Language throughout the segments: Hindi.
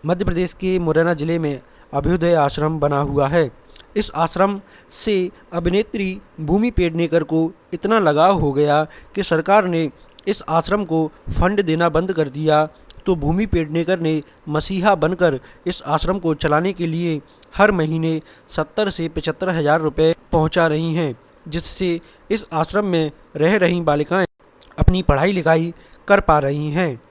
मध्य प्रदेश के मुरैना जिले में अभ्युदय आश्रम बना हुआ है। इस आश्रम से अभिनेत्री भूमि पेडनेकर को इतना लगाव हो गया कि सरकार ने इस आश्रम को फंड देना बंद कर दिया। तो भूमि पेडनेकर ने मसीहा बनकर इस आश्रम को चलाने के लिए हर महीने 70 से 75 हज़ार रुपये पहुंचा रही हैं, जिससे इस आश्रम में रह रही बालिकाएं अपनी पढ़ाई लिखाई कर पा रही हैं।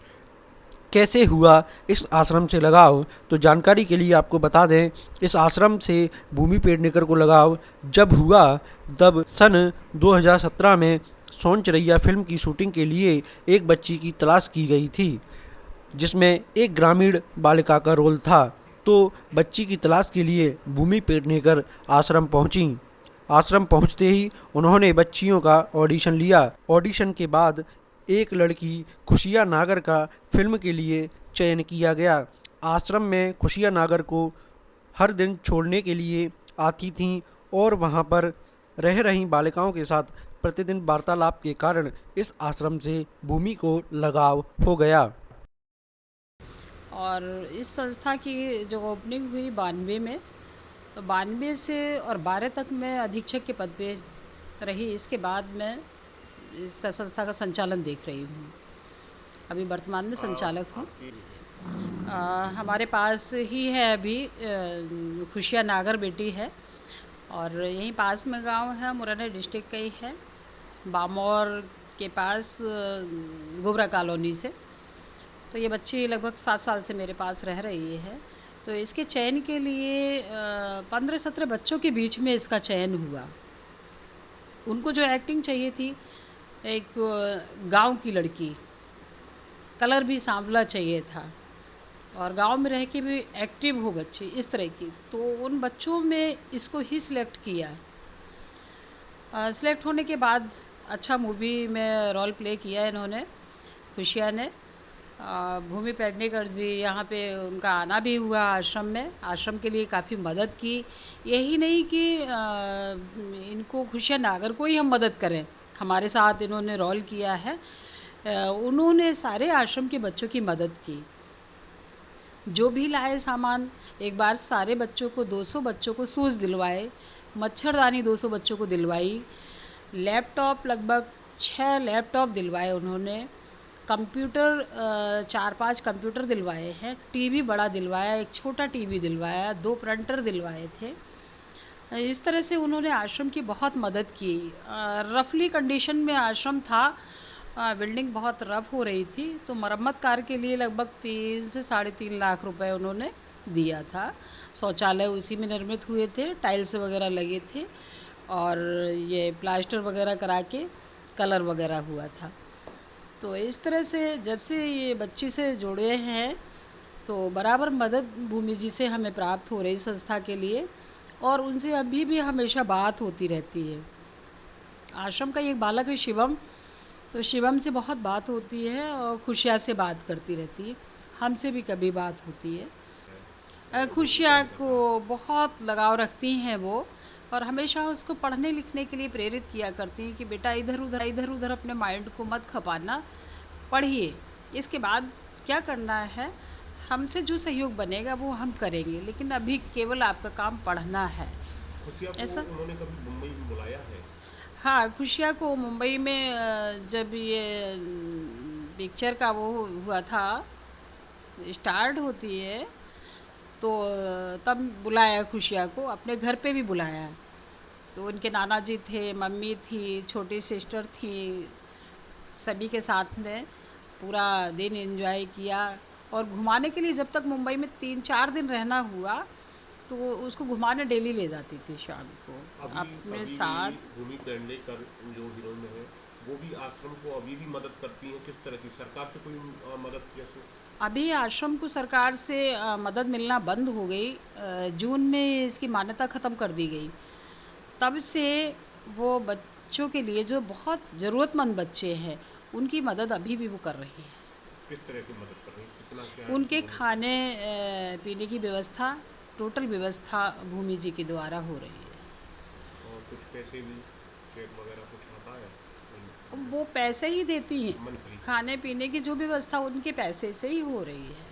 कैसे हुआ इस आश्रम से लगाव, तो जानकारी के लिए आपको बता दें, इस आश्रम से भूमि पेडनेकर को लगाव जब हुआ तब सन 2017 में सोन चिरैया फिल्म की शूटिंग के लिए एक बच्ची की तलाश की गई थी, जिसमें एक ग्रामीण बालिका का रोल था। तो बच्ची की तलाश के लिए भूमि पेडनेकर आश्रम पहुंची। आश्रम पहुंचते ही उन्होंने बच्चियों का ऑडिशन लिया। ऑडिशन के बाद एक लड़की खुशिया नागर का फिल्म के लिए चयन किया गया। आश्रम में खुशिया नागर को हर दिन छोड़ने के लिए आती थीं और वहां पर रह रही बालिकाओं के साथ प्रतिदिन वार्तालाप के कारण इस आश्रम से भूमि को लगाव हो गया। और इस संस्था की जो ओपनिंग हुई 92 में, तो 92 से और 12 तक मैं अधीक्षक के पद पे रही। इसके बाद मैं इसका संस्था का संचालन देख रही हूँ। अभी वर्तमान में संचालक हूँ। हमारे पास ही है अभी खुशिया नागर बेटी है, और यहीं पास में गांव है, मुरैना डिस्ट्रिक्ट का ही है, बामौर के पास गोबरा कॉलोनी से। तो ये बच्ची लगभग 7 साल से मेरे पास रह रही है। तो इसके चयन के लिए 15-17 बच्चों के बीच में इसका चयन हुआ। उनको जो एक्टिंग चाहिए थी, एक गांव की लड़की, कलर भी सांवला चाहिए था और गांव में रह के भी एक्टिव हो बच्ची, इस तरह की। तो उन बच्चों में इसको ही सिलेक्ट किया। सिलेक्ट होने के बाद अच्छा मूवी में रोल प्ले किया इन्होंने, खुशिया ने। भूमि पेडनेकर जी यहाँ पे उनका आना भी हुआ आश्रम में, आश्रम के लिए काफ़ी मदद की। यही नहीं कि इनको खुशिया नागर को ही हम मदद करें, हमारे साथ इन्होंने रोल किया है। उन्होंने सारे आश्रम के बच्चों की मदद की। जो भी लाए सामान, एक बार सारे बच्चों को 200 बच्चों को शूज़ दिलवाए, मच्छरदानी 200 बच्चों को दिलवाई, लैपटॉप लगभग 6 लैपटॉप दिलवाए उन्होंने, कंप्यूटर 4-5 कंप्यूटर दिलवाए हैं, टीवी बड़ा दिलवाया, एक छोटा टीवी दिलवाया, 2 प्रिंटर दिलवाए थे। इस तरह से उन्होंने आश्रम की बहुत मदद की। रफली कंडीशन में आश्रम था, बिल्डिंग बहुत रफ हो रही थी, तो मरम्मत कार्य के लिए लगभग 3 से 3.5 लाख रुपए उन्होंने दिया था। शौचालय उसी में निर्मित हुए थे, टाइल्स वगैरह लगे थे और ये प्लास्टर वगैरह करा के कलर वगैरह हुआ था। तो इस तरह से जब से ये बच्ची से जुड़े हैं, तो बराबर मदद भूमि जी से हमें प्राप्त हो रही संस्था के लिए, और उनसे अभी भी हमेशा बात होती रहती है। आश्रम का एक बालक है शिवम, तो शिवम से बहुत बात होती है और खुशिया से बात करती रहती है, हमसे भी कभी बात होती है। खुशिया को बहुत लगाव रखती हैं वो, और हमेशा उसको पढ़ने लिखने के लिए प्रेरित किया करती हैं कि बेटा इधर उधर अपने माइंड को मत खपाना, पढ़िए। इसके बाद क्या करना है, हमसे जो सहयोग बनेगा वो हम करेंगे, लेकिन अभी केवल आपका काम पढ़ना है। खुशिया को ऐसा उन्होंने कभी मुंबई में बुलाया है? हाँ, खुशिया को मुंबई में जब ये पिक्चर का वो हुआ था, स्टार्ट होती है, तो तब बुलाया खुशिया को, अपने घर पे भी बुलाया। तो उनके नाना जी थे, मम्मी थी, छोटी सिस्टर थी, सभी के साथ में पूरा दिन एंजॉय किया। और घुमाने के लिए जब तक मुंबई में 3-4 दिन रहना हुआ, तो उसको घुमाने डेली ले जाती थी शाम को अपने साथ। भूमि पेडनेकर जो हीरोइन है, वो भी आश्रम को अभी भी मदद करती हैं? किस तरह की सरकार से कोई मदद कैसे? अभी आश्रम को सरकार से मदद मिलना बंद हो गई। जून में इसकी मान्यता ख़त्म कर दी गई। तब से वो बच्चों के लिए, जो बहुत ज़रूरतमंद बच्चे हैं, उनकी मदद अभी भी वो कर रही है। किस तरह की मदद कर रही है? कितना क्या उनके खाने पीने की व्यवस्था, टोटल व्यवस्था भूमि जी के द्वारा हो रही है। और कुछ पैसे भी, चेक वगैरह कुछ आता है? वो पैसे ही देती हैं, मंथली? खाने पीने की जो व्यवस्था उनके पैसे से ही हो रही है।